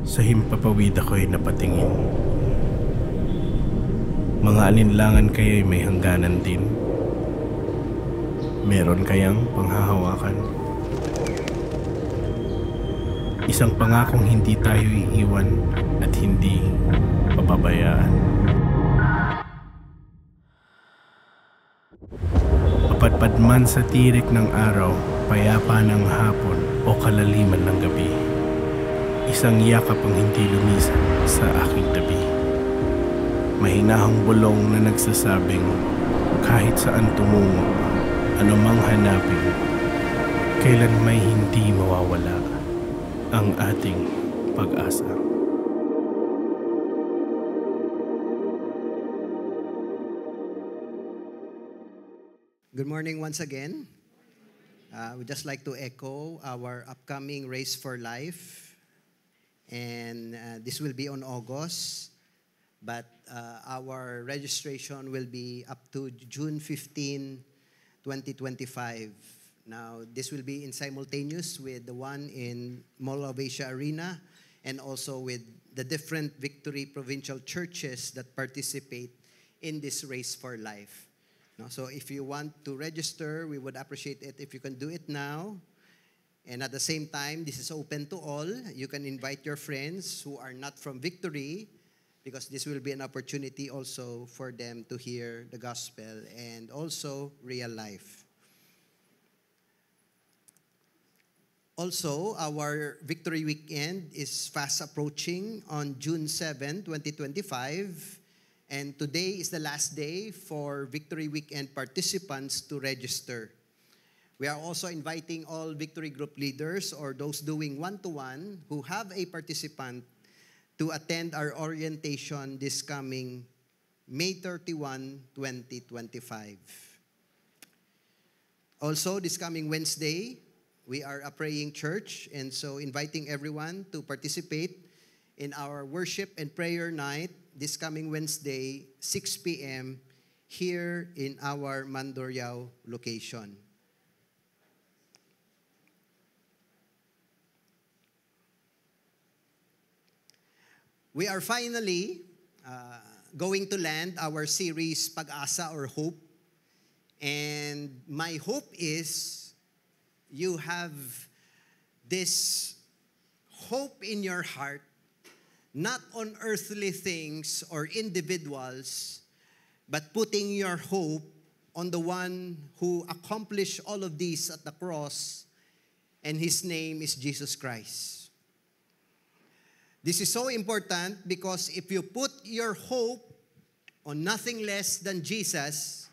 Sa himpapawid ako'y napatingin. Mga alinlangan kaya'y may hangganan din. Meron kayang panghahawakan? Isang pangakong hindi tayo iiwan at hindi papabayaan. Mapadpad man sa tirik ng araw, payapa ng hapon o kalaliman ng gabi, isang yakap ang hindi lumisan sa aking tabi. Mahinahong bulong na nagsasabing kahit saan tumungo, anumang hanapin, kailan may hindi mawawala ang ating pag-asa. Good morning once again. We'd just like to echo our upcoming Race for Life. And this will be on August. But our registration will be up to June 15, 2025. Now, this will be in simultaneous with the one in Mall of Asia Arena and also with the different Victory Provincial churches that participate in this Race for Life. No? So if you want to register, we would appreciate it if you can do it now. And at the same time, this is open to all. You can invite your friends who are not from Victory, because this will be an opportunity also for them to hear the gospel and also real life. Also, our Victory Weekend is fast approaching on June 7, 2025. And today is the last day for Victory Weekend participants to register. We are also inviting all Victory Group leaders or those doing one-to-one who have a participant to attend our orientation this coming May 31, 2025. Also, this coming Wednesday, we are a praying church, and so inviting everyone to participate in our worship and prayer night this coming Wednesday, 6 p.m., here in our Mandurriao location. We are finally going to land our series Pag-asa or Hope. And my hope is you have this hope in your heart, not on earthly things or individuals, but putting your hope on the one who accomplished all of these at the cross, and his name is Jesus Christ. This is so important because if you put your hope on nothing less than Jesus,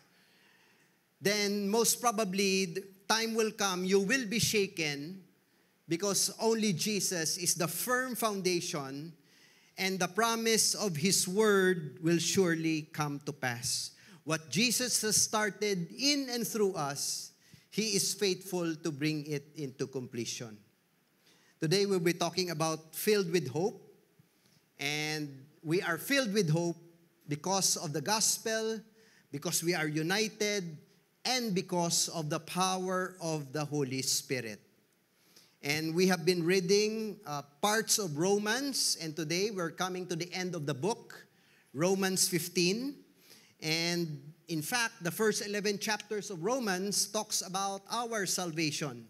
then most probably the time will come you will be shaken, because only Jesus is the firm foundation, and the promise of His word will surely come to pass. What Jesus has started in and through us, He is faithful to bring it into completion. Today we'll be talking about filled with hope. And we are filled with hope because of the gospel, because we are united, and because of the power of the Holy Spirit. And we have been reading parts of Romans, and today we're coming to the end of the book, Romans 15. And in fact, the first 11 chapters of Romans talks about our salvation,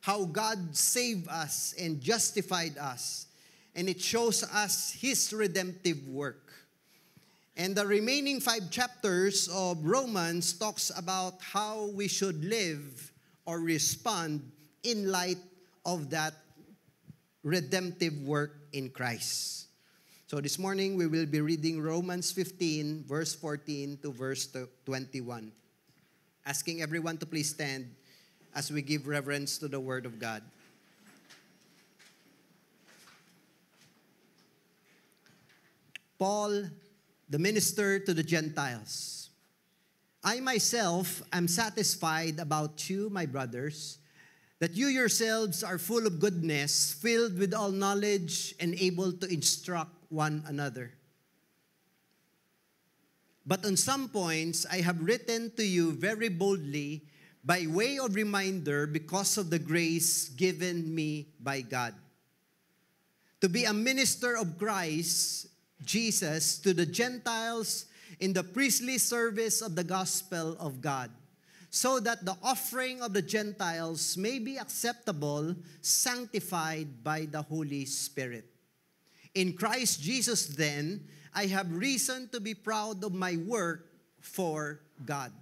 how God saved us and justified us, and it shows us His redemptive work. And the remaining 5 chapters of Romans talks about how we should live or respond in light of that redemptive work in Christ. So this morning we will be reading Romans 15, verse 14 to verse 21. Asking everyone to please stand as we give reverence to the Word of God. Paul, the minister to the Gentiles. I myself am satisfied about you, my brothers, that you yourselves are full of goodness, filled with all knowledge, and able to instruct one another. But on some points, I have written to you very boldly by way of reminder because of the grace given me by God. to be a minister of Christ Jesus to the Gentiles in the priestly service of the gospel of God, so that the offering of the Gentiles may be acceptable, sanctified by the Holy Spirit. In Christ Jesus, then, I have reason to be proud of my work for God.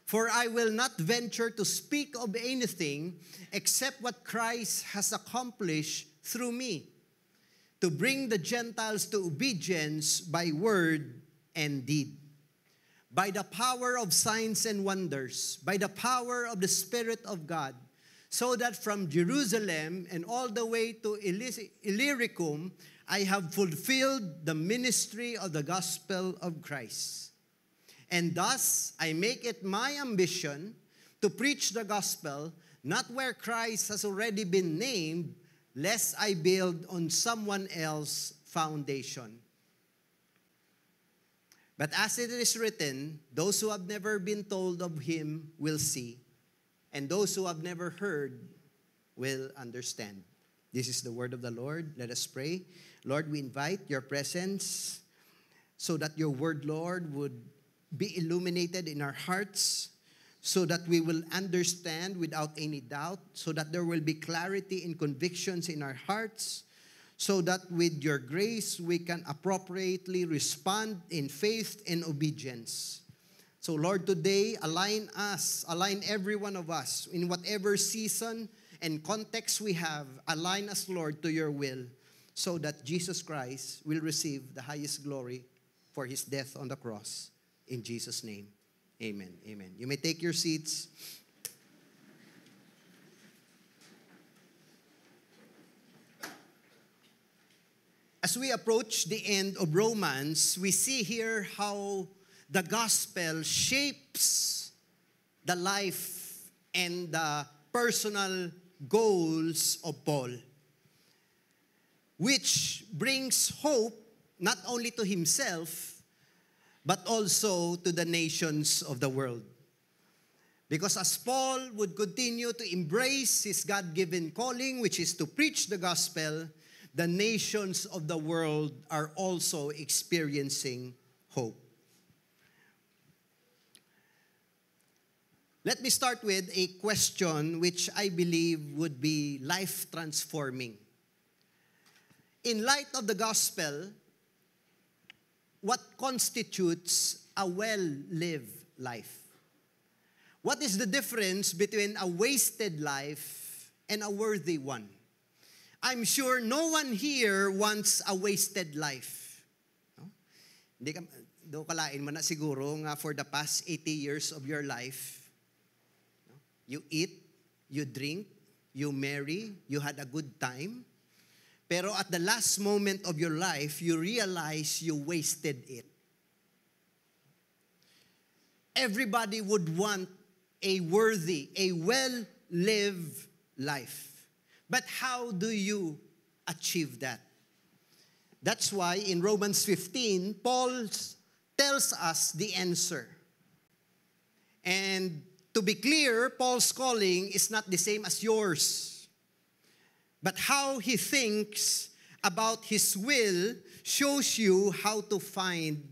For I will not venture to speak of anything except what Christ has accomplished through me, to bring the Gentiles to obedience by word and deed, by the power of signs and wonders, by the power of the Spirit of God, so that from Jerusalem and all the way to Illyricum, I have fulfilled the ministry of the gospel of Christ. And thus, I make it my ambition to preach the gospel, not where Christ has already been named, lest I build on someone else's foundation. But as it is written, those who have never been told of him will see, and those who have never heard will understand. This is the word of the Lord. Let us pray. Lord, we invite your presence so that your word, Lord, would be illuminated in our hearts, so that we will understand without any doubt, so that there will be clarity and convictions in our hearts, so that with your grace we can appropriately respond in faith and obedience. So Lord, today, align us, align every one of us in whatever season and context we have. Align us, Lord, to your will, so that Jesus Christ will receive the highest glory for his death on the cross. In Jesus' name, amen. Amen. You may take your seats. As we approach the end of Romans, we see here how the gospel shapes the life and the personal goals of Paul, which brings hope not only to himself, but also to the nations of the world. Because as Paul would continue to embrace his God-given calling, which is to preach the gospel, the nations of the world are also experiencing hope. Let me start with a question which I believe would be life-transforming. In light of the gospel, what constitutes a well-lived life? What is the difference between a wasted life and a worthy one? I'm sure no one here wants a wasted life. No? Hindi ka, do kalain mo na siguro nga for the past 80 years of your life, no? You eat, you drink, you marry, you had a good time, pero at the last moment of your life, you realize you wasted it. Everybody would want a worthy, a well-lived life. But how do you achieve that? That's why in Romans 15, Paul tells us the answer. And to be clear, Paul's calling is not the same as yours. But how he thinks about his will shows you how to find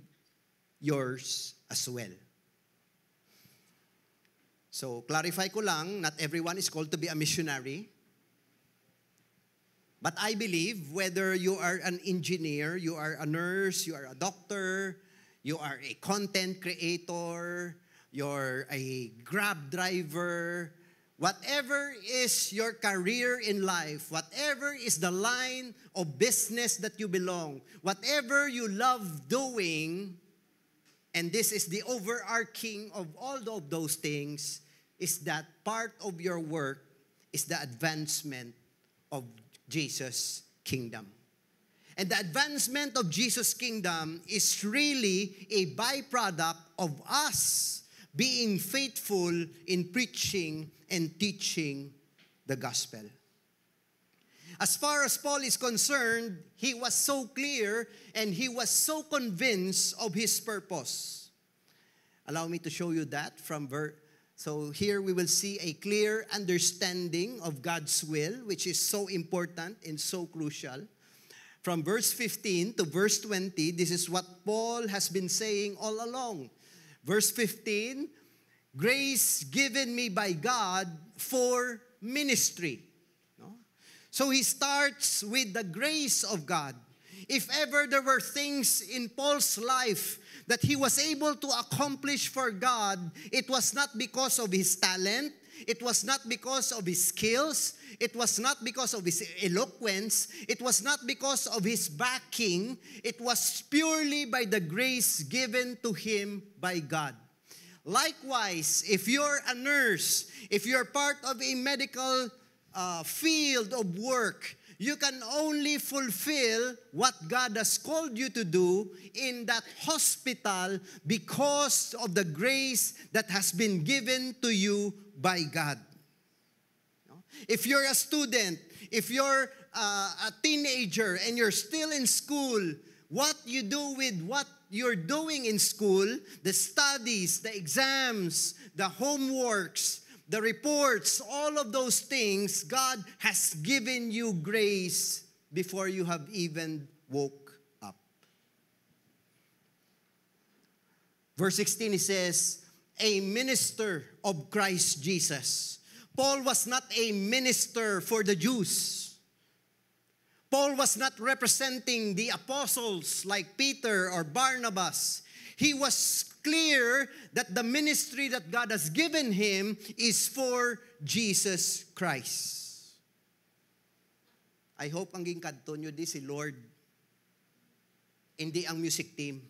yours as well. So, clarify ko lang, not everyone is called to be a missionary. But I believe whether you are an engineer, you are a nurse, you are a doctor, you are a content creator, you're a Grab driver, whatever is your career in life, whatever is the line of business that you belong, whatever you love doing, and this is the overarching of all of those things, is that part of your work is the advancement of Jesus' kingdom. And the advancement of Jesus' kingdom is really a byproduct of us being faithful in preaching and teaching the gospel. As far as Paul is concerned, he was so clear and he was so convinced of his purpose. Allow me to show you that from So here we will see a clear understanding of God's will, which is so important and so crucial. from verse 15 to verse 20, this is what Paul has been saying all along. Verse 15, grace given me by God for ministry. No? So he starts with the grace of God. If ever there were things in Paul's life that he was able to accomplish for God, it was not because of his talent, it was not because of his skills, it was not because of his eloquence, it was not because of his backing, it was purely by the grace given to him by God. Likewise, if you're a nurse, if you're part of a medical field of work, you can only fulfill what God has called you to do in that hospital because of the grace that has been given to you by God. If you're a student, if you're a teenager and you're still in school, what you do with what you're doing in school, the studies, the exams, the homeworks, the reports, all of those things, God has given you grace before you have even woke up. Verse 16, he says, a minister of Christ Jesus. Paul was not a minister for the Jews. Paul was not representing the apostles like Peter or Barnabas. He was clear that the ministry that God has given him is for Jesus Christ. I hope ang gingkadto nyo di si Lord, hindi ang music team.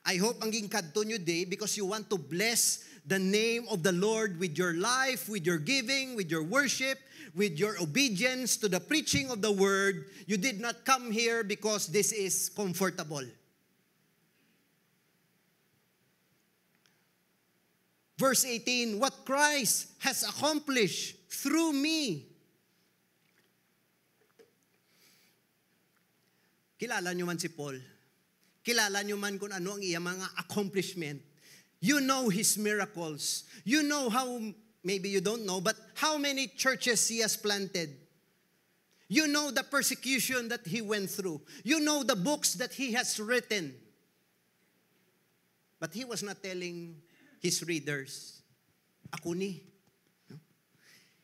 I hope ang gingkadto nyo di because you want to bless the name of the Lord with your life, with your giving, with your worship, with your obedience to the preaching of the word. You did not come here because this is comfortable. Verse 18, what Christ has accomplished through me. Kilala nyo man si Paul. Kilala nyo man kung ano ang iyang mga accomplishment. You know his miracles. You know how, maybe you don't know, but how many churches he has planted. You know the persecution that he went through. You know the books that he has written. But he was not telling his readers, ako ni. No?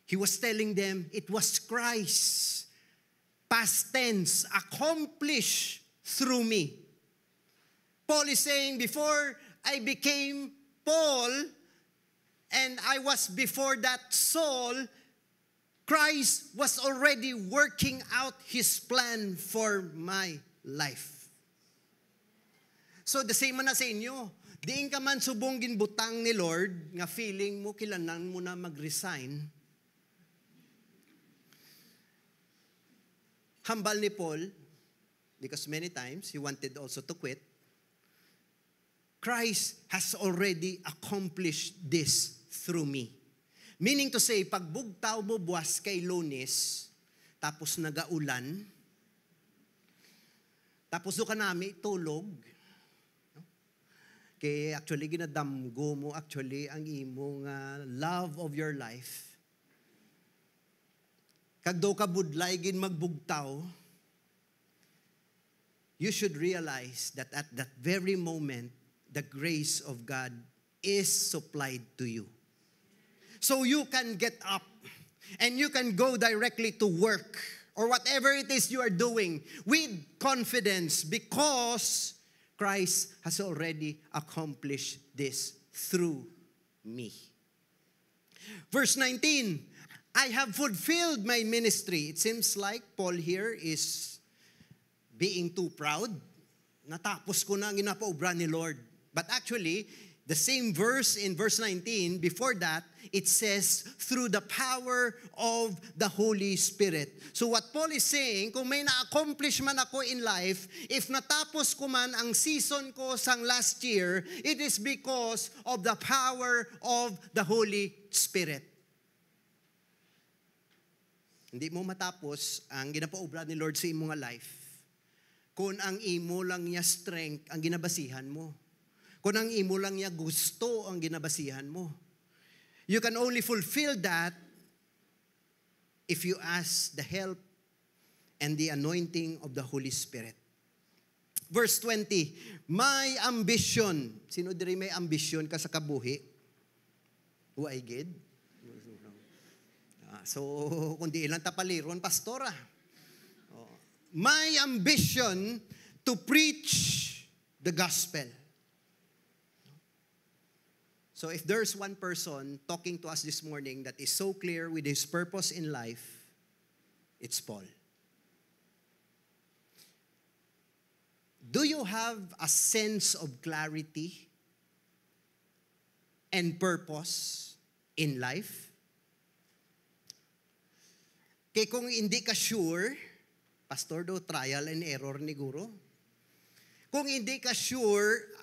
He was telling them, it was Christ, past tense, accomplished through me. Paul is saying, before I became Paul, and I was before that Saul, Christ was already working out His plan for my life. So the same man na sa inyo, diin ka man subong ginbutang ni Lord, nga feeling mo kilanan mo na mag-resign. Hambal ni Paul, because many times he wanted also to quit. Christ has already accomplished this through me. Meaning to say, pag bugtaw mo buwas kay Lunes, tapos nagaulan, tapos doon ka nami tulog, kaya actually ginadamgo mo actually ang imong love of your life. Kag daw ka budlay gin magbugtaw, you should realize that at that very moment, the grace of God is supplied to you. So you can get up and you can go directly to work or whatever it is you are doing with confidence because Christ has already accomplished this through me. Verse 19, I have fulfilled my ministry. It seems like Paul here is being too proud. Natapos ko na ang ginapaubra ni Lord. But actually, the same verse in verse 19, before that, it says, through the power of the Holy Spirit. So what Paul is saying, kung may na-accomplish man ako in life, if natapos ko man ang season ko sang last year, it is because of the power of the Holy Spirit. Hindi mo matapos ang ginapaubra ni Lord sa imong life kung ang imo lang niya strength ang ginabasihan mo. Kung ang imo lang niya gusto ang ginabasihan mo. You can only fulfill that if you ask the help and the anointing of the Holy Spirit. Verse 20, may ambition. Sino diri may ambition ka sa kabuhi? Huwag gid? So, kundi ilang tapaliron, pastora. My ambition to preach the gospel. So if there's one person talking to us this morning that is so clear with his purpose in life, it's Paul. Do you have a sense of clarity and purpose in life? Kaya kung hindi ka sure, pastor do, trial and error ni guro. Kung hindi ka sure,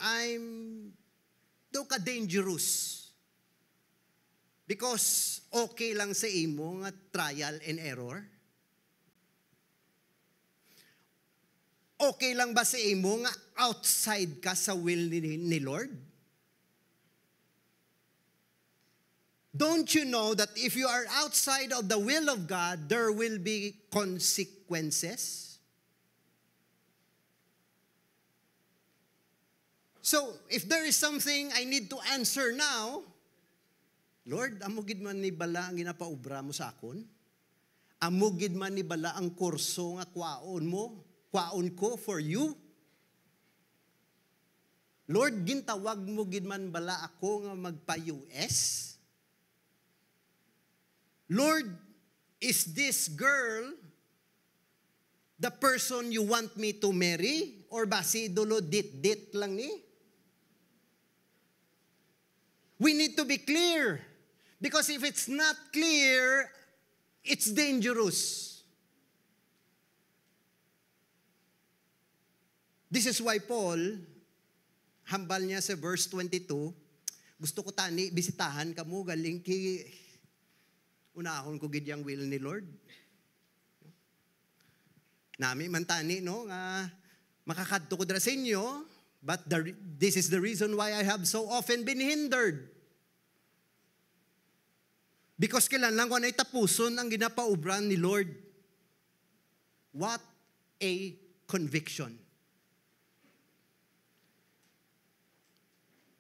do ka dangerous. Because okay lang sa imo nga trial and error. Okay lang ba sa imo nga outside ka sa will ni Lord? Don't you know that if you are outside of the will of God, there will be consequences? So, if there is something I need to answer now, Lord, amugid man ni bala ang ginapaubra mo sa akon? Amugid man ni bala ang kurso nga kwaon ko for you? Lord, gintawag mo gid man bala ako nga magpa-US? Lord, is this girl the person you want me to marry? Or basi dulo dit lang ni? We need to be clear. Because if it's not clear, it's dangerous. This is why Paul, hambal niya sa verse 22, gusto ko tani, bisitahan ka mo, galing unahon ko gidyang will ni Lord. Nami man tani, no, nga makakadto ko dira sa inyo, but this is the reason why I have so often been hindered. Because kailan lang ko na itapuson ang ginapaubran ni Lord. What a conviction.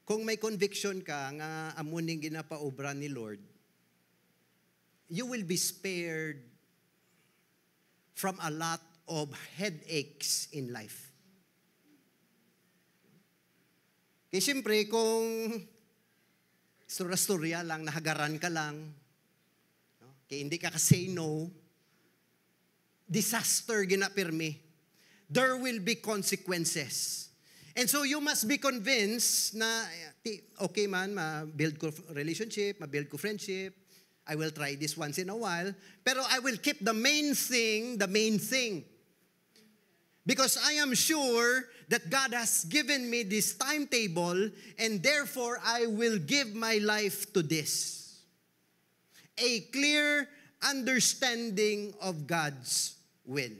Kung may conviction ka nga amuning ginapaubran ni Lord, you will be spared from a lot of headaches in life. Kaya siyempre, kung storya lang, nahagaran ka lang, no? Kaya hindi ka say no, disaster ginapirmi, there will be consequences. And so you must be convinced na, okay man, ma-build ko relationship, ma-build ko friendship, I will try this once in a while, pero I will keep the main thing. Because I am sure that God has given me this timetable, and therefore I will give my life to this. A clear understanding of God's will.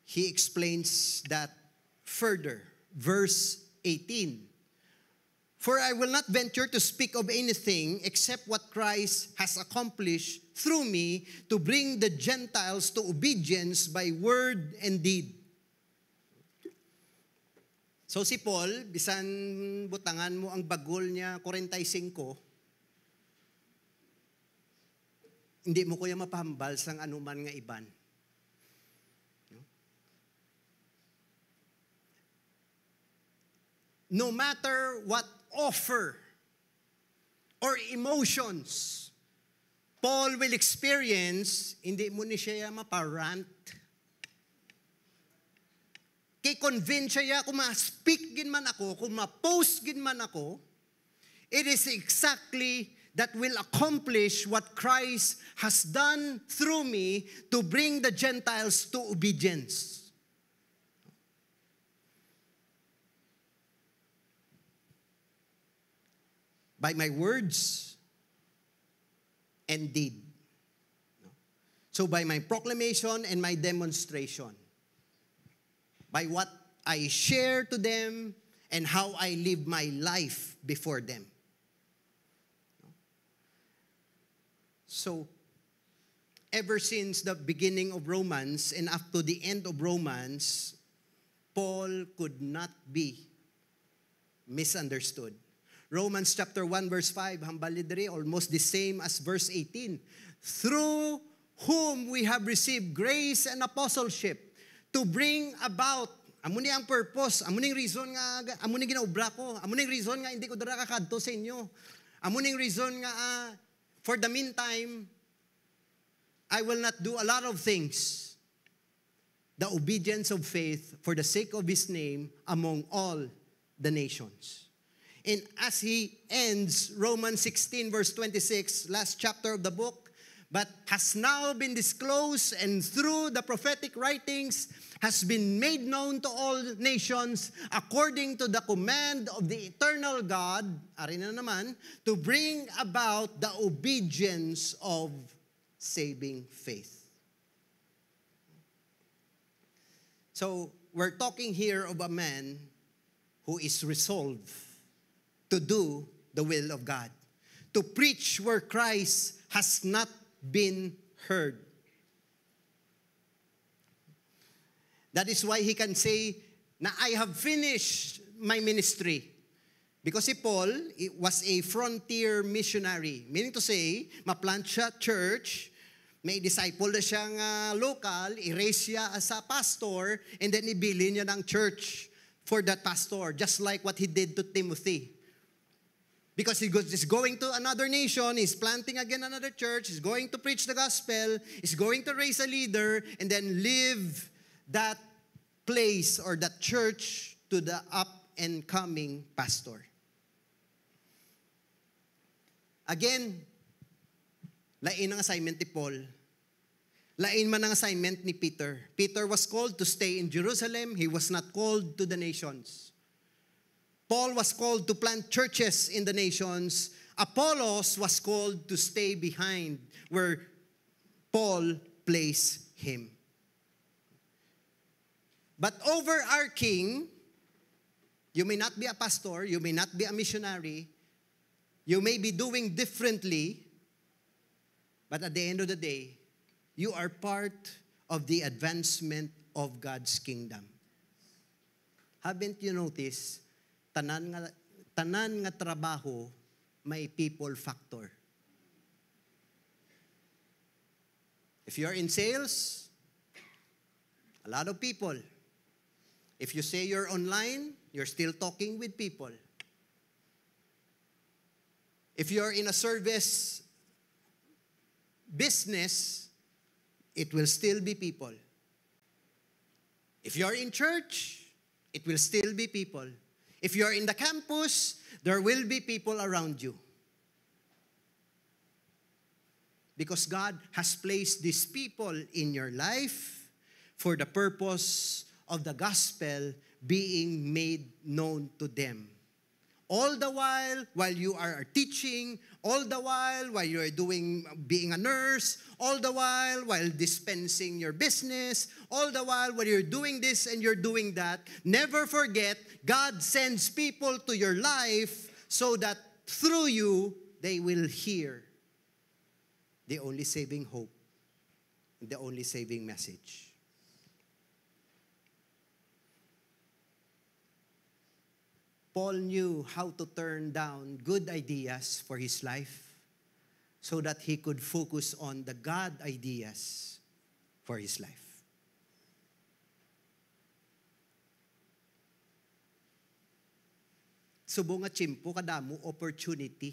He explains that further. Verse 18. For I will not venture to speak of anything except what Christ has accomplished through me to bring the Gentiles to obedience by word and deed. So si Paul, bisan butangan mo ang bagol niya 45, hindi mo kuya mapahambal sang anuman nga iban. No matter what offer or emotions Paul will experience, hindi mo ni siya maparant. Kay convince siya, kung ma-speak gin man ako, kung ma-post gin man ako, it is exactly that will accomplish what Christ has done through me to bring the Gentiles to obedience. By my words and deed. So by my proclamation and my demonstration. By what I share to them and how I live my life before them. So, ever since the beginning of Romans and up to the end of Romans, Paul could not be misunderstood. Romans chapter 1 verse 5, hambalidri, almost the same as verse 18. Through whom we have received grace and apostleship to bring about, amo ni ang purpose, amo ning reason nga, amo ning ginaobra ko, amo ning reason nga hindi ko dara kakadto sa inyo. Amo ning reason nga for the meantime, I will not do a lot of things. The obedience of faith for the sake of His name among all the nations. And as he ends Romans 16 verse 26, last chapter of the book, but has now been disclosed and through the prophetic writings has been made known to all nations according to the command of the eternal God, ari na naman, to bring about the obedience of saving faith. So, we're talking here of a man who is resolved to do the will of God, to preach where Christ has not been heard. That is why he can say, na I have finished my ministry. Because si Paul was a frontier missionary. Meaning to say, ma-plant siya church, may disciple na siyang local, i-raise siya as a pastor, and then ibili niya ng church for that pastor, just like what he did to Timothy. Because he's going to another nation, he's planting again another church, he's going to preach the gospel, he's going to raise a leader, and then leave that place or that church to the up-and-coming pastor. Again, lain ang assignment ni Paul. Lain man ang assignment ni Peter. Peter was called to stay in Jerusalem. He was not called to the nations. Paul was called to plant churches in the nations. Apollos was called to stay behind where Paul placed him. But overarching, you may not be a pastor, you may not be a missionary, you may be doing differently, but at the end of the day, you are part of the advancement of God's kingdom. Haven't you noticed, tanan nga trabaho may people factor. If you're in sales, a lot of people. If you say you're online, you're still talking with people. If you're in a service business, it will still be people. If you're in church, it will still be people. If you're in the campus, there will be people around you. Because God has placed these people in your life for the purpose of the gospel being made known to them. All the while you are teaching, all the while you are being a nurse, all the while dispensing your business, all the while you're doing this and you're doing that, never forget, God sends people to your life so that through you, they will hear the only saving hope, the only saving message. Paul knew how to turn down good ideas for his life so that he could focus on the God ideas for his life. Subo nga chimpo kadamo opportunity.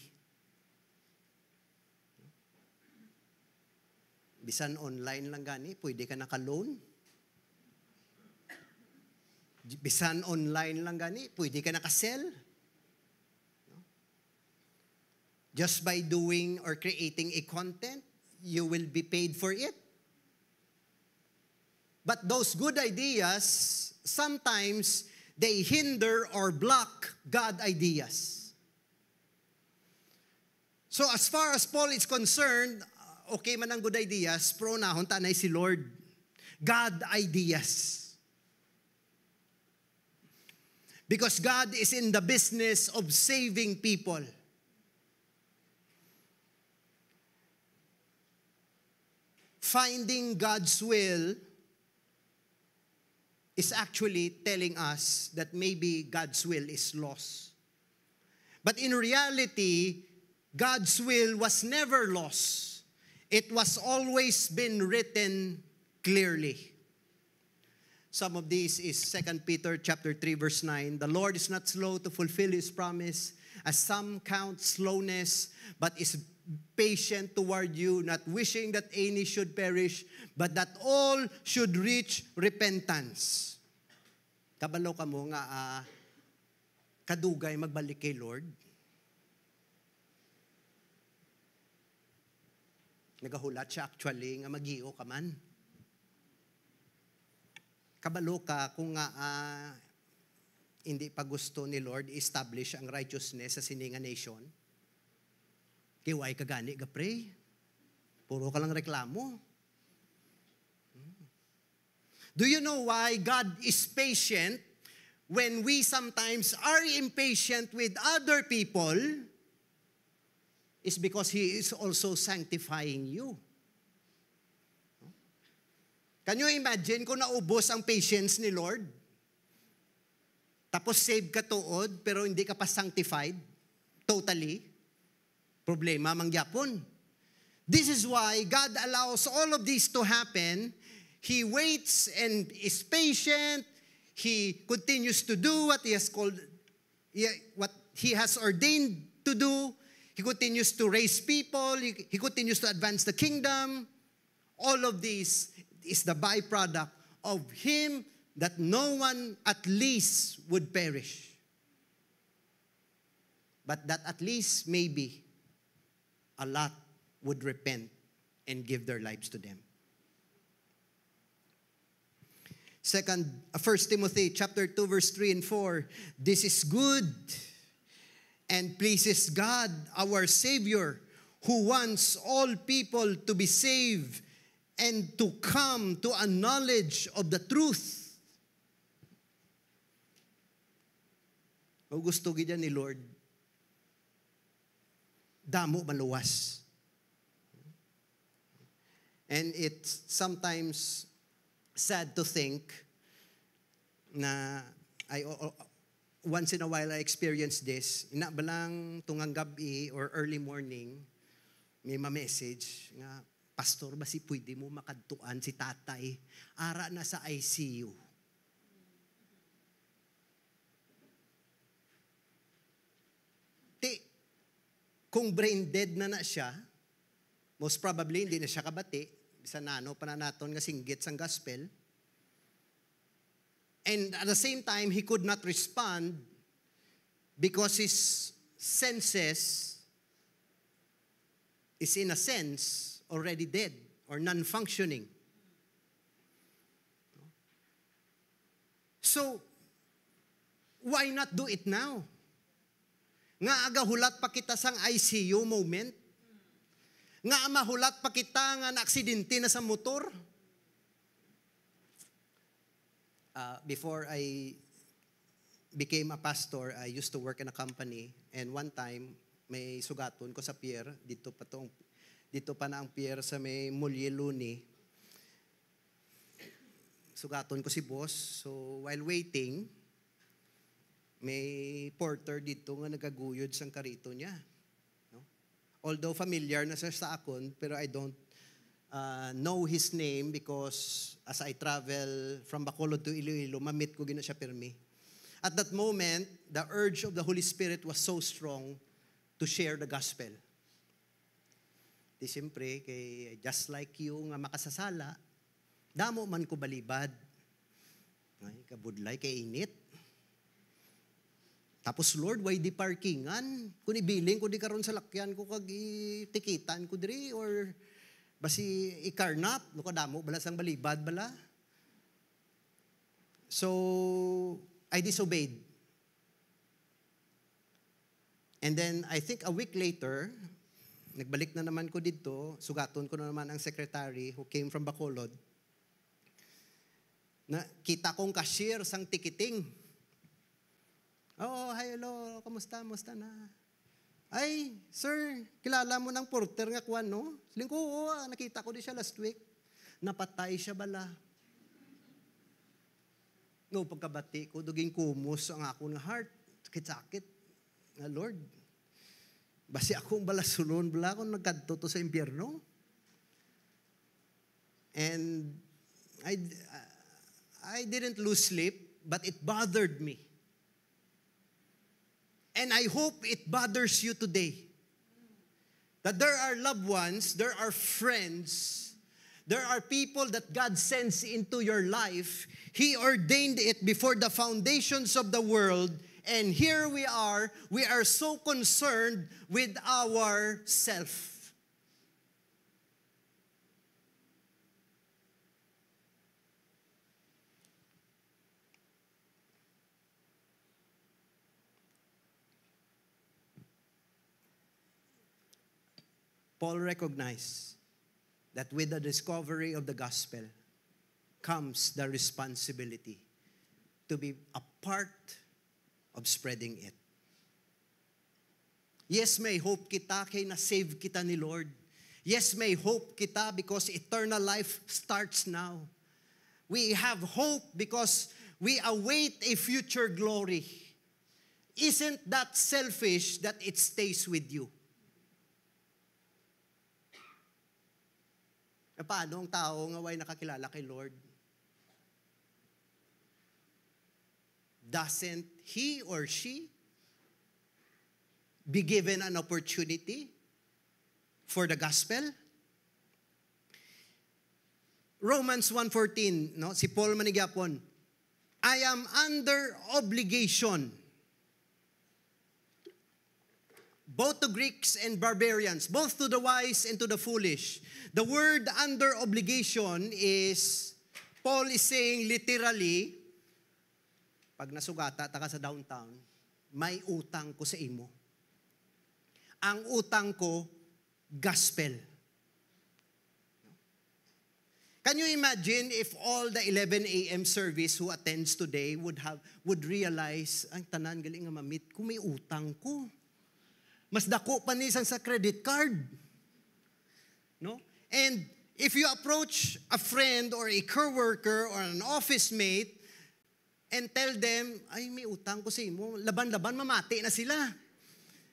Bisan online lang gani, pwede ka naka-loan. Bisan online lang gani, pwede ka naka-sell. Just by doing or creating a content, you will be paid for it. But those good ideas, sometimes they hinder or block God ideas. So as far as Paul is concerned, okay man ang good ideas, pero unahon tanay si Lord. God ideas. Because God is in the business of saving people. finding God's will is actually telling us that maybe God's will is lost. But in reality, God's will was never lost. It was always been written clearly. Some of these is 2 Peter chapter 3 verse 9. The Lord is not slow to fulfill His promise, as some count slowness, but is patient toward you, not wishing that any should perish, but that all should reach repentance. Kabalo ka mo nga kadugay magbalik kay Lord. Nagahulat siya actually nga mag-iyo ka man. Kabalo ka kung nga hindi pa gusto ni Lord establish ang righteousness sa sininga nation. Kiway ka gani ka pray. Puro ka lang reklamo. Do you know why God is patient when we sometimes are impatient with other people? It's because He is also sanctifying you. Can you imagine kung naubos ang patience ni Lord? Tapos save ka tuod, pero hindi ka pa sanctified totally? Problema mangyapon. This is why God allows all of this to happen. He waits and is patient. He continues to do what He has called, what He has ordained to do. He continues to raise people. He continues to advance the kingdom. All of this is the byproduct of Him that no one at least would perish. But that at least maybe a lot would repent and give their lives to them. 1 Timothy chapter 2 verse 3 and 4. This is good and pleases God, our Savior, who wants all people to be saved and to come to a knowledge of the truth. O gusto gid ni Lord, damo maluwas. And it's sometimes sad to think na once in a while I experience this, ina ba lang tungang gabi or early morning, may ma-message nga, Pastor, basi pwede mo makadtuan si tatay, ara na sa ICU. Kung brain dead na siya, most probably hindi na siya kabati, sa nano pa na naton nga singgit sang gospel. And at the same time, he could not respond because his senses is in a sense already dead or non-functioning. So, why not do it now? Nga agahulat pa kita sang ICU moment? Nga mahulat pa kita nga na-aksidente na sa motor? Before I became a pastor, I used to work in a company, and one time may sugaton ko sa pier, dito pa na ang pier sa may Mulyeluni. Sugaton ko si boss, so while waiting, may porter dito nga nagaguyod sang karito niya. No? Although familiar na siya sa akon, pero I don't know his name because as I travel from Bacolod to Iloilo, mamit ko gina siya pirmi. At that moment, the urge of the Holy Spirit was so strong to share the gospel. Di siyempre, kay just like you nga makasasala, damo man ko balibad. Ay, kabudlay, kay init. Tapos, Lord, why di parkingan? Kung ibiling ko di karon sa lakyan ko kag itikitan ko diri or basi ikarnap, no kadamo bala sang balibad bala. So, I disobeyed. And then, I think a week later, nagbalik na naman ko dito, sugaton ko na naman ang secretary who came from Bacolod. Na kita kong cashier sang ticketing. Oh, hi, hello, kamusta na? Ay, sir, kilala mo ng porter nga kwan, no? Saling ko, oo, nakita ko di siya last week. Napatay siya bala. No, pagkabati ko, duging kumos ang akong heart. Sakit-sakit. Nga, Lord, basi akong balasulon, bala akong nagkadto to sa impyerno. And I didn't lose sleep, but it bothered me. And I hope it bothers you today. That there are loved ones, there are friends, there are people that God sends into your life. He ordained it before the foundations of the world. And here we are so concerned with ourself. Paul recognized that with the discovery of the gospel comes the responsibility to be a part of spreading it. Yes, may hope kita kay na-save kita ni Lord. Yes, may hope kita because eternal life starts now. We have hope because we await a future glory. Isn't that selfish that it stays with you? Paano ang tao nga way nakakilala kay Lord? Doesn't he or she be given an opportunity for the gospel? Romans 1:14, no? Si Paul manigyapon, I am under obligation, both to Greeks and barbarians, both to the wise and to the foolish. The word under obligation is, Paul is saying literally, pag nasugata, taka sa downtown, may utang ko sa imo. Ang utang ko, gospel. Can you imagine if all the 11 a.m. service who attends today would realize, ang tanan galing nga mamit, kung may utang ko. Mas dako pa nisan sa credit card. No? And if you approach a friend or a coworker or an office mate and tell them, ay may utang ko sa imo, laban-laban mamati na sila.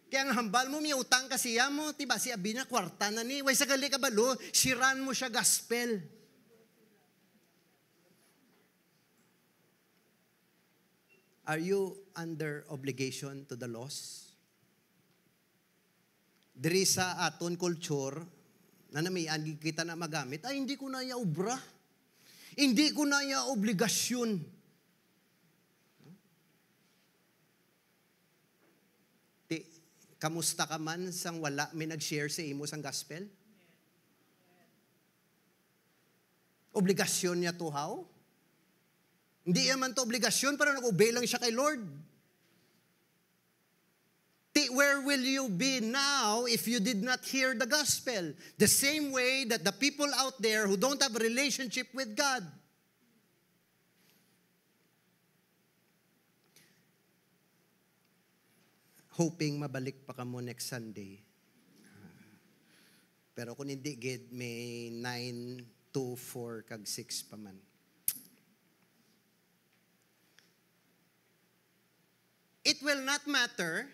Kaya ang hambal mo, may utang ka siya mo, tiba si abi na kwarta na ni, way sa gali ka balo, siran mo siya gospel. Are you under obligation to the laws? Diri sa aton culture, na namian kita na magamit, ay hindi ko na iya obra. Hindi ko na iya obligasyon. Kamusta ka man sang wala may nag-share sa imo sang gospel? Obligasyon niya to how? Hindi naman to obligasyon, pero nag-obey lang siya kay Lord. Where will you be now if you did not hear the gospel? The same way that the people out there who don't have a relationship with God. Hoping mabalik pa ka mo next Sunday. Pero kung hindi gid, may 9 to 4 kag 6 pa man. It will not matter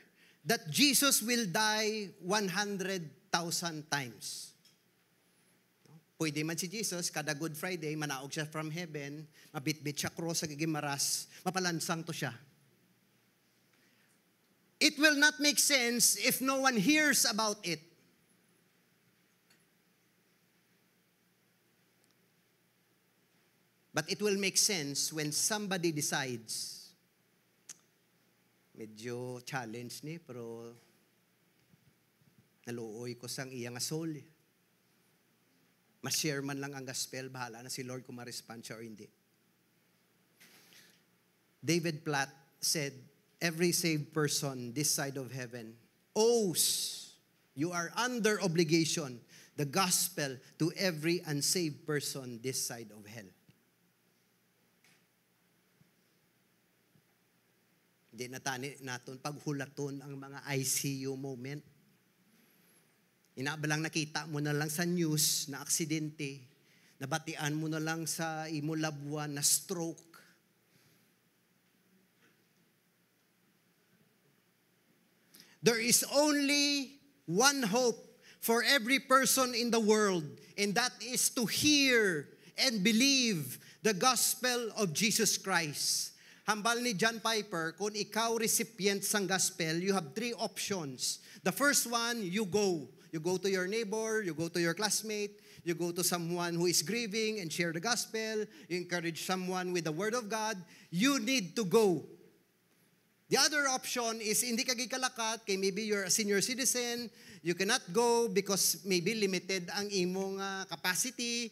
that Jesus will die 100,000 times. Pwede man si Jesus, kada Good Friday, manaog siya from heaven, mabitbit siya cross sa gigimaras, mapalansang to siya. It will not make sense if no one hears about it. But it will make sense when somebody decides, medyo challenge ni, pero naluoy ko sang iya nga soul. Ma-share man lang ang gospel, bahala na si Lord kung ma-respond siya or hindi. David Platt said, every saved person this side of heaven owes, you are under obligation, the gospel to every unsaved person this side of hell. Hindi natani naton paghulaton ang mga ICU moment. Inabalang nakita mo na lang sa news na aksidente, nabatian mo na lang sa imo loved one na stroke. There is only one hope for every person in the world, and that is to hear and believe the gospel of Jesus Christ. Hambal ni John Piper, kung ikaw recipient sang gospel, you have 3 options. The first one, you go. You go to your neighbor, you go to your classmate, you go to someone who is grieving and share the gospel, you encourage someone with the word of God. You need to go. The other option is hindi ka gikalakat, kay maybe you're a senior citizen, you cannot go because maybe limited ang imong capacity,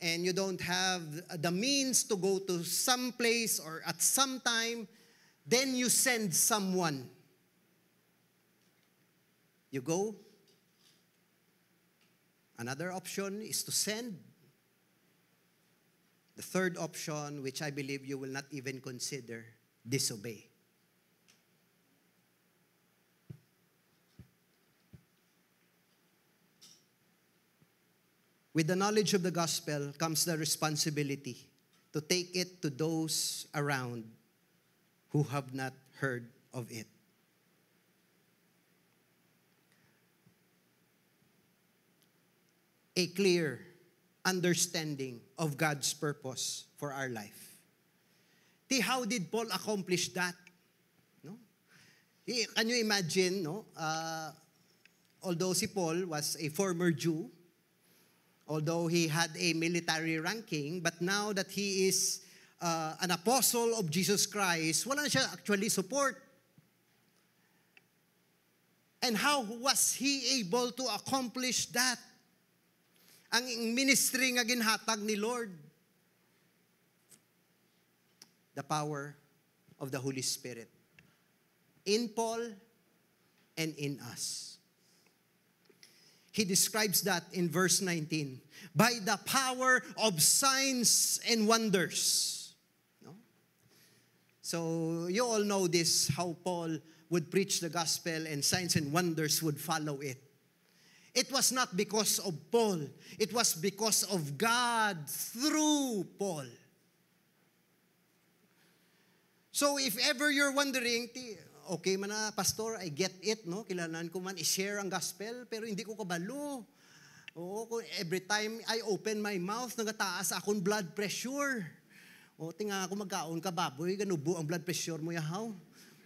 and you don't have the means to go to some place or at some time, then you send someone. You go. Another option is to send. The third option, which I believe you will not even consider, disobey. With the knowledge of the gospel comes the responsibility to take it to those around who have not heard of it. A clear understanding of God's purpose for our life. How did Paul accomplish that? No? Can you imagine, no? Although si Paul was a former Jew, although he had a military ranking, but now that he is an apostle of Jesus Christ, wala na siya actually support. And how was he able to accomplish that? Ang ministry nga ginhatag ni Lord. The power of the Holy Spirit. In Paul and in us. He describes that in verse 19. By the power of signs and wonders. No? So you all know this, how Paul would preach the gospel and signs and wonders would follow it. It was not because of Paul. It was because of God through Paul. So if ever you're wondering, okay man na, Pastor, I get it, no? Kailangan ko man i-share ang gospel, pero hindi ko kabalo. Oo, every time I open my mouth, nagataas akong blood pressure. O, tinga ako magkaon ka baboy, ganubo ang blood pressure mo yahaw.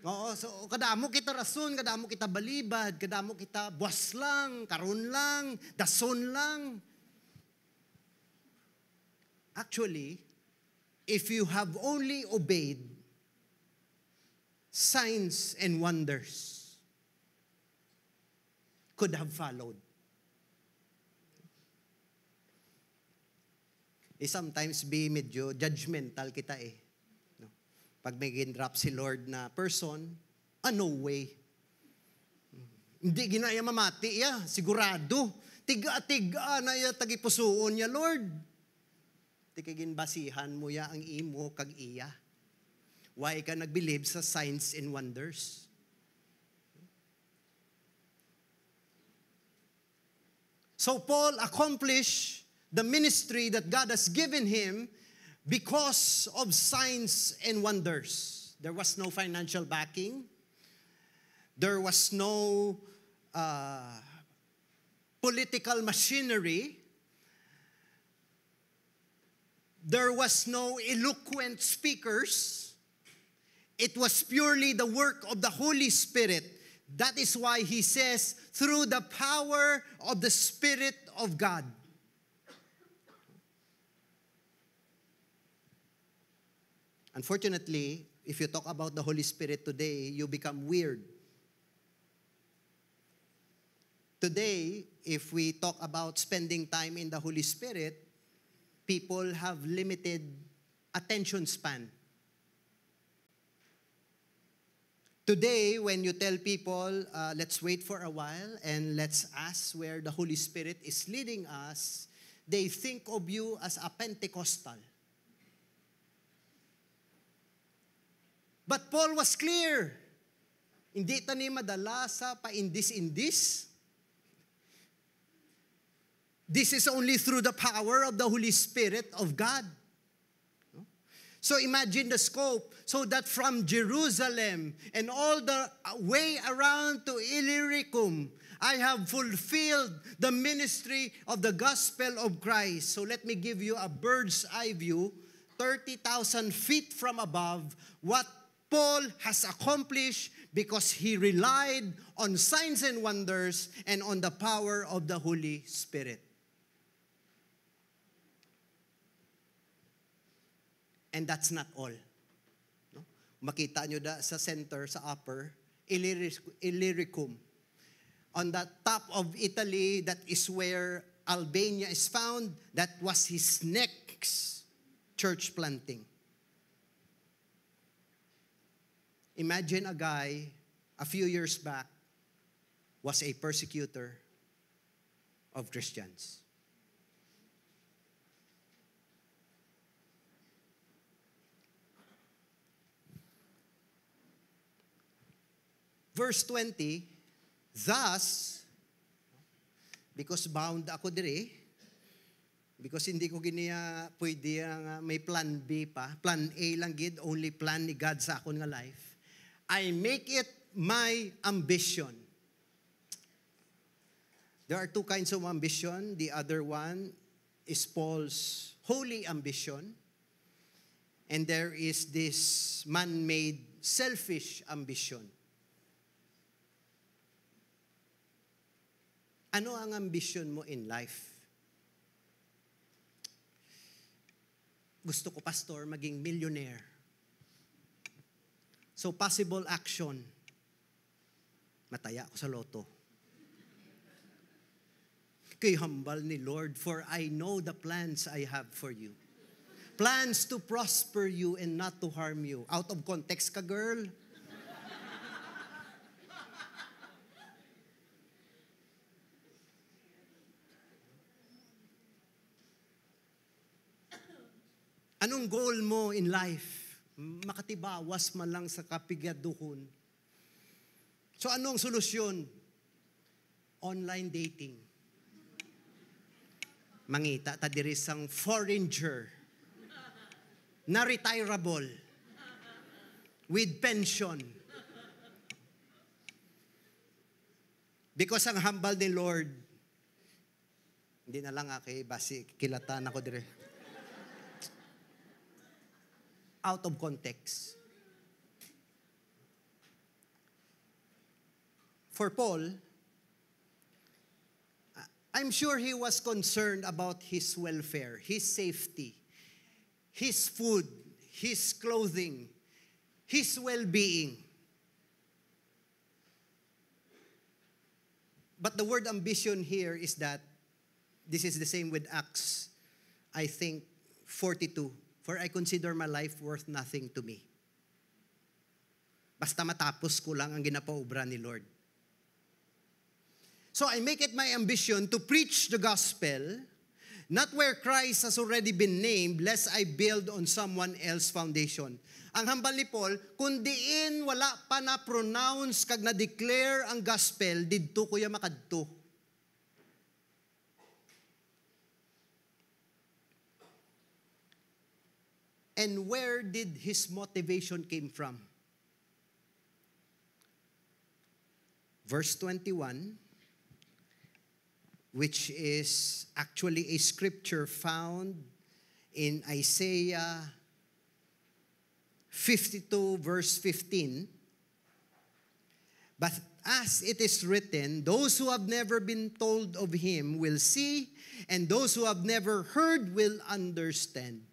Oo, so kadamo kita rason, kadamo kita balibad, kadamo kita buwas lang, karon lang, dason lang. Actually, if you have only obeyed signs and wonders could have followed. Sometimes be medyo judgmental kita eh. No? Pag may ginrap si Lord na person, no way. Hindi ginaya mamati ya, sigurado. Tiga-tiga na ya tagipusuon ya, Lord. Tikigin basihan mo ya ang imo kag iya. Why ka nagbilieve sa signs and wonders? So Paul accomplished the ministry that God has given him because of signs and wonders. There was no financial backing. There was no political machinery. There was no eloquent speakers. It was purely the work of the Holy Spirit. That is why he says, through the power of the Spirit of God. Unfortunately, if you talk about the Holy Spirit today, you become weird. Today, if we talk about spending time in the Holy Spirit, people have limited attention span. Today, when you tell people, let's wait for a while and let's ask where the Holy Spirit is leading us, they think of you as a Pentecostal. But Paul was clear. Hindi ta ni madala sa paindis-indis. This is only through the power of the Holy Spirit of God. So imagine the scope, so that from Jerusalem and all the way around to Illyricum, I have fulfilled the ministry of the gospel of Christ. So let me give you a bird's eye view, 30,000 feet from above, what Paul has accomplished because he relied on signs and wonders and on the power of the Holy Spirit. And that's not all. No? Makita nyo da sa center, sa upper, Illyricum. On the top of Italy, that is where Albania is found. That was his next church planting. Imagine a guy, a few years back, was a persecutor of Christians. Verse 20, thus, because bound ako dire, because hindi ko giniya pwede may plan B pa, plan A lang gid, only plan ni God sa akon nga life, I make it my ambition. There are two kinds of ambition. The other one is Paul's holy ambition, and there is this man-made selfish ambition. Ano ang ambition mo in life? Gusto ko, pastor, maging millionaire. So possible action, mataya ako sa loto. Kay hambal ni Lord, for I know the plans I have for you. Plans to prosper you and not to harm you. Out of context ka, girl. Anong goal mo in life? Makatibawas man lang sa kapigaduhon. So anong solusyon? Online dating. Mangita ta diri sang foreigner na retirable with pension. Because ang hambal ni Lord, hindi na lang kay basi kilatan ako dire. Out of context. For Paul, I'm sure he was concerned about his welfare, his safety, his food, his clothing, his well-being. But the word ambition here is that this is the same with Acts, I think, 42. For I consider my life worth nothing to me. Basta matapos ko lang ang ginapaubra ni Lord. So I make it my ambition to preach the gospel, not where Christ has already been named, lest I build on someone else's foundation. Ang hambal ni Paul, kung diin wala pa na pronounce kag na-declare ang gospel, didto kuya makadto. And where did his motivation came from? Verse 21, which is actually a scripture found in Isaiah 52 verse 15. But as it is written, those who have never been told of him will see, and those who have never heard will understand.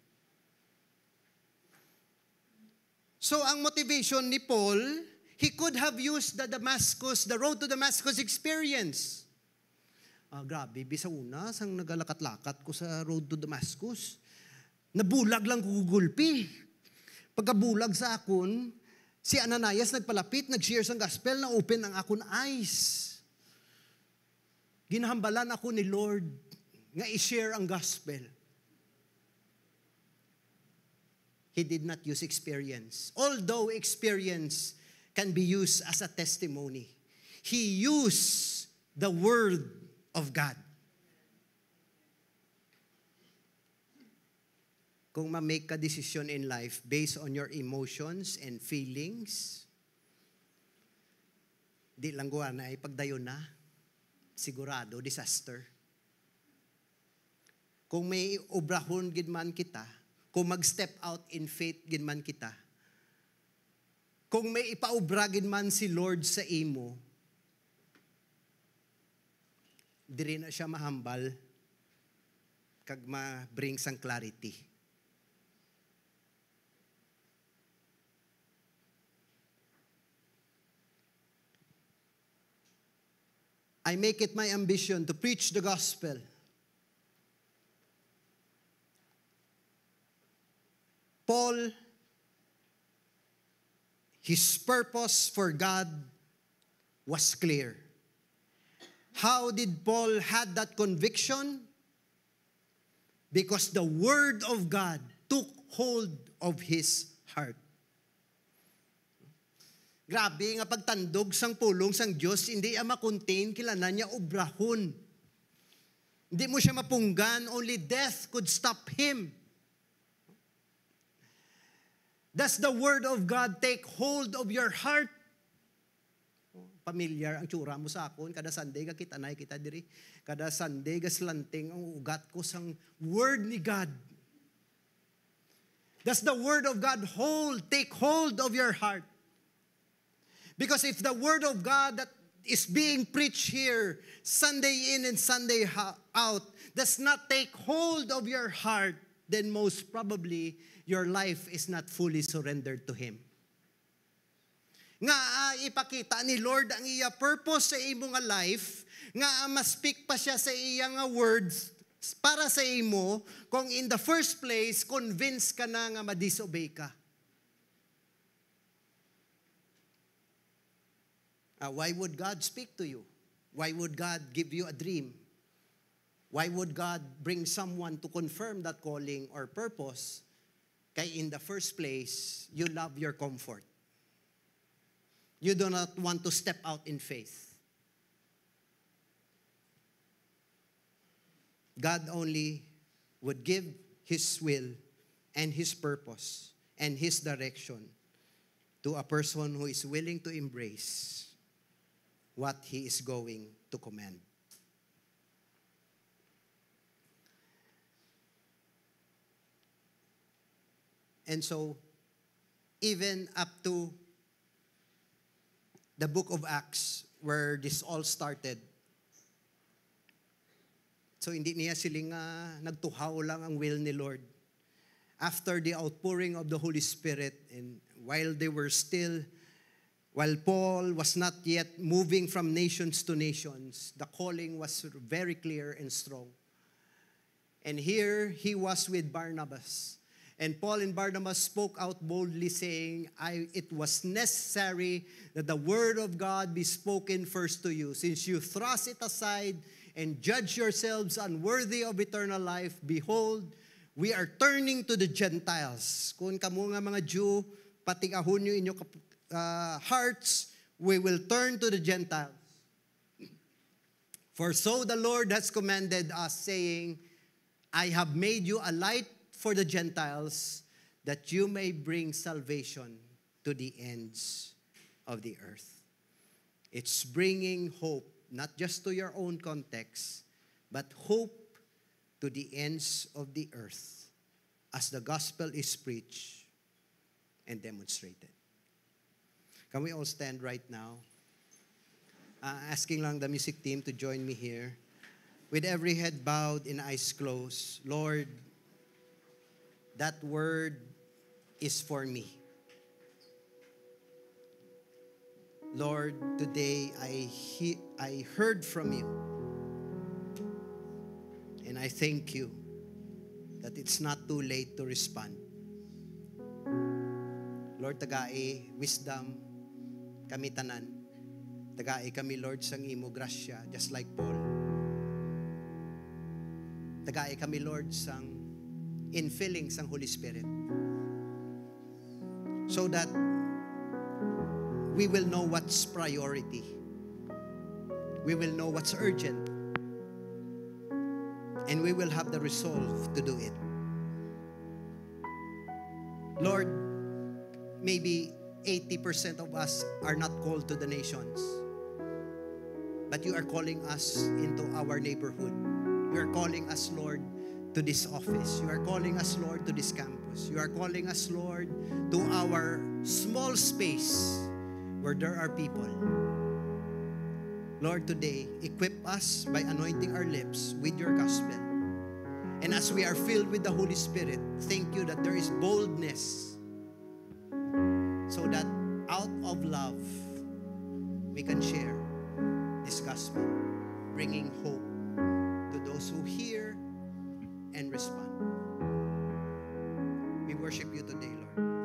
So ang motivation ni Paul, he could have used the road to Damascus experience. Grabe, bisa una, sang nagalakat-lakat ko sa road to Damascus. Nabulag lang gugulpi. Pagkabulag sa akon, si Ananias nagpalapit, nag-share sa gospel, na-open ang akon eyes. Ginahambalan ako ni Lord nga i-share ang gospel. He did not use experience. Although experience can be used as a testimony, he used the word of God. kung ma-make ka decision in life based on your emotions and feelings, di lang guwa na ay pagdayon na, sigurado, disaster. Kung may obrahon gid man kita, kung mag-step out in faith gid man kita, kung may ipaubra gid man si Lord sa imo, diri na siya mahambal kag ma-bring sang clarity. I make it my ambition to preach the gospel. Paul, his purpose for God was clear. How did Paul had that conviction? Because the word of God took hold of his heart. Grabe nga pagtandog sang pulong sang Diyos, hindi siya makontain, kilanan niya obrahon. Hindi mo siya mapunggan, only death could stop him. Does the word of God take hold of your heart? Familiar ang tsura mo sa akon, kada Sunday ka kita na kita diri. Kada Sunday ka slanting ang ugat ko sang word ni God. Does the word of God take hold of your heart? Because if the word of God that is being preached here, Sunday in and Sunday out, does not take hold of your heart, then most probably your life is not fully surrendered to Him. Nga ipakita ni Lord ang iya purpose sa imo nga life, nga ma-speak pa siya sa iya nga words para sa imo, kung in the first place, convinced ka na nga ma-disobey ka. Why would God speak to you? Why would God give you a dream? Why would God bring someone to confirm that calling or purpose? Kaya in the first place, you love your comfort. You do not want to step out in faith. God only would give His will and His purpose and His direction to a person who is willing to embrace what He is going to command. And so, even up to the book of Acts, where this all started, so hindi niya siling nagtuhaw lang ang will ni Lord. After the outpouring of the Holy Spirit, and while Paul was not yet moving from nations to nations, the calling was very clear and strong. And here he was with Barnabas. And Paul and Barnabas spoke out boldly, saying, it was necessary that the word of God be spoken first to you. Since you thrust it aside and judge yourselves unworthy of eternal life, behold, we are turning to the Gentiles. Kung kamo nga mga Jew, patigahon nyo inyo hearts, we will turn to the Gentiles. For so the Lord has commanded us, saying, I have made you a light for the Gentiles, that you may bring salvation to the ends of the earth. It's bringing hope, not just to your own context, but hope to the ends of the earth as the gospel is preached and demonstrated. Can we all stand right now? Asking lang the music team to join me here. With every head bowed and eyes closed, Lord, that word is for me. Lord, today I heard from you. And I thank you that it's not too late to respond. Lord, tagai wisdom kami tanan. Tagai kami, Lord, sang imo grasya, just like Paul. Tagai kami, Lord, sang infilling sang Holy Spirit. So that we will know what's priority. We will know what's urgent. And we will have the resolve to do it. Lord, maybe 80% of us are not called to the nations. But you are calling us into our neighborhood. You are calling us, Lord, to this office. You are calling us, Lord, to this campus. You are calling us, Lord, to our small space where there are people. Lord, today, equip us by anointing our lips with your gospel. And as we are filled with the Holy Spirit, thank you that there is boldness so that out of love, we can share this gospel, bringing hope to those who hear and respond. We worship you today, Lord.